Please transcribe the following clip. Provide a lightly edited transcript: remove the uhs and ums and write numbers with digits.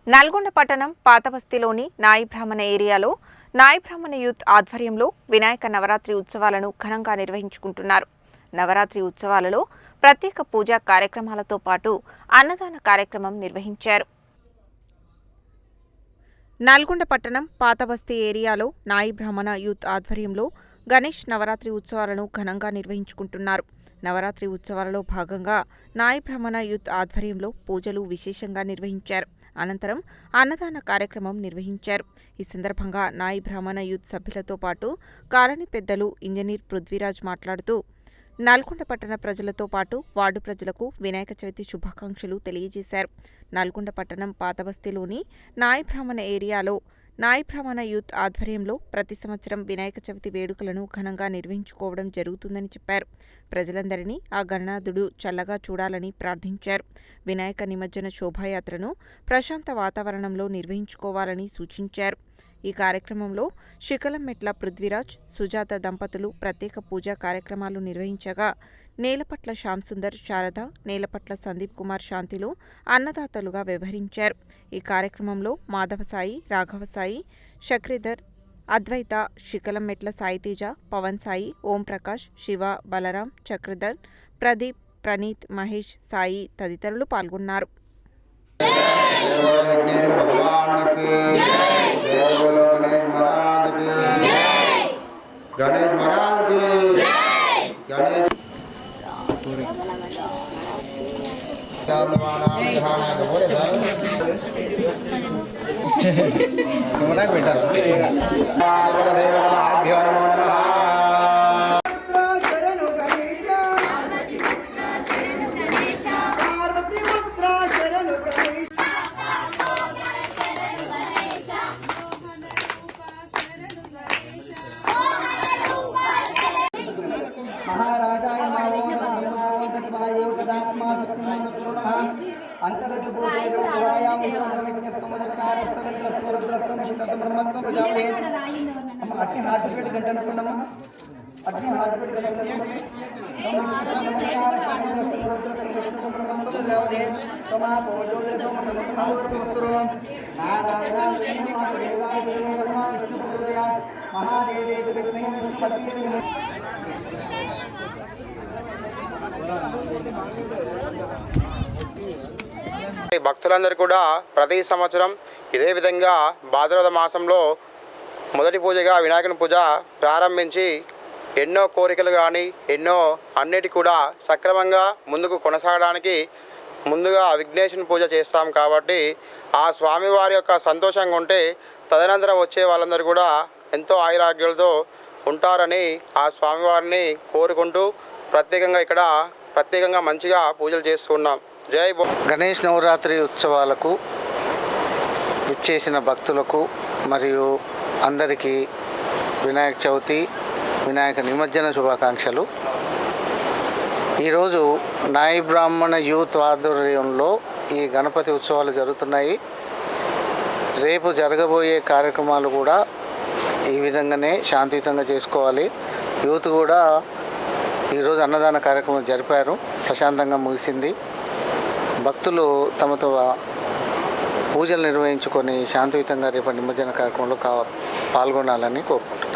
నల్గొండ పట్టణం పాతబస్తీలోని నాయి బ్రాహ్మణ ఏరియాలో నాయి బ్రాహ్మణ యూత్ ఆధ్వర్యంలో వినాయక నవరాత్రి ఉత్సవాలను ఘనంగా నిర్వహించుకుంటున్నారు. నవరాత్రి ఉత్సవాలలో ప్రత్యేక పూజా కార్యక్రమాలతో పాటు అన్నదాన కార్యక్రమం నిర్వహించారు. నల్గొండ పట్టణం పాతబస్తీ ఏరియాలో నాయి బ్రాహ్మణ యూత్ ఆధ్వర్యంలో గణేష్ నవరాత్రి ఉత్సవాలను ఘనంగా నిర్వహించుకుంటున్నారు. నవరాత్రి ఉత్సవాలలో భాగంగా నాయి బ్రాహ్మణ యూత్ ఆధ్వర్యంలో పూజలు విశేషంగా నిర్వహించారు. అనంతరం అన్నదాన కార్యక్రమం నిర్వహించారు. ఈ సందర్భంగా నాయి బ్రాహ్మణ యూత్ సభ్యులతో పాటు కాలనీ పెద్దలు ఇంజనీర్ పృథ్వీరాజ్ మాట్లాడుతూ నల్గొండ పట్టణ ప్రజలతో పాటు వార్డు ప్రజలకు వినాయక చవితి శుభాకాంక్షలు తెలియజేశారు. నల్గొండ పట్టణం పాతబస్తీలోని నాయి బ్రాహ్మణ ఏరియాలో నాయి బ్రాహ్మణ యూత్ ఆధ్వర్యంలో ప్రతి సంవత్సరం వినాయక చవితి వేడుకలను ఘనంగా నిర్వహించుకోవడం జరుగుతుందని చెప్పారు. ప్రజలందరినీ ఆ గణనాథుడు చల్లగా చూడాలని ప్రార్థించారు. వినాయక నిమజ్జన శోభాయాత్రను ప్రశాంత వాతావరణంలో నిర్వహించుకోవాలని సూచించారు. ఈ కార్యక్రమంలో శిఖలంమెట్ల పృథ్వీరాజ్, సుజాత దంపతులు ప్రత్యేక పూజా కార్యక్రమాలు నిర్వహించగా నేలపట్ల శ్యాంసుందర్, శారద, నేలపట్ల సందీప్ కుమార్ శాంతిలు అన్నదాతలుగా వ్యవహరించారు. ఈ కార్యక్రమంలో మాధవసాయి, రాఘవసాయి, శక్రీధర్, అద్వైత, శిఖలంమెట్ల సాయితేజ, పవన్ సాయి, ఓంప్రకాష్, శివ, బలరాం, చక్రధర్, ప్రదీప్, ప్రణీత్, మహేష్, సాయి తదితరులు పాల్గొన్నారు. गणेश महाराज की गणेश महाराजाय नमो अंतरज भूषेण पुरायाम प्रजापति हम अग्नि हाथ पेट घंटा नकुंडम अग्नि हाथ पेट భక్తులందరూ కూడా ప్రతి సంవత్సరం ఇదే విధంగా భాద్రపద మాసంలో మొదటి పూజగా వినాయకుని పూజ ప్రారంభించి ఎన్నో కోరికలు కానీ ఎన్నో అన్నిటి కూడా సక్రమంగా ముందుకు కొనసాగడానికి ముందుగా విఘ్నేశ్వరుని పూజ చేస్తాం. కాబట్టి ఆ స్వామివారి యొక్క సంతోషంగా ఉంటే తదనంతరం వచ్చే వాళ్ళందరూ కూడా ఎంతో ఆయురాగ్యాలతో ఉంటారని ఆ స్వామివారిని కోరుకుంటూ ప్రత్యేకంగా మంచిగా పూజలు చేస్తున్నాం. జై బో. గణేష్ నవరాత్రి ఉత్సవాలకు ఇచ్చేసిన భక్తులకు మరియు అందరికీ వినాయక చవితి, వినాయక నిమజ్జన శుభాకాంక్షలు. ఈరోజు నాయి బ్రాహ్మణ యూత్ ఆధ్వర్యంలో ఈ గణపతి ఉత్సవాలు జరుగుతున్నాయి. రేపు జరగబోయే కార్యక్రమాలు కూడా ఈ విధంగానే శాంతియుతంగా చేసుకోవాలి. యూత్ కూడా ఈరోజు అన్నదాన కార్యక్రమం జరిపారు, ప్రశాంతంగా ముగిసింది. భక్తులు తమతో పూజలు నిర్వహించుకొని శాంతియుతంగా రేపటి నిమజ్జన కార్యక్రమంలో పాల్గొనాలని కోరుకుంటున్నాను.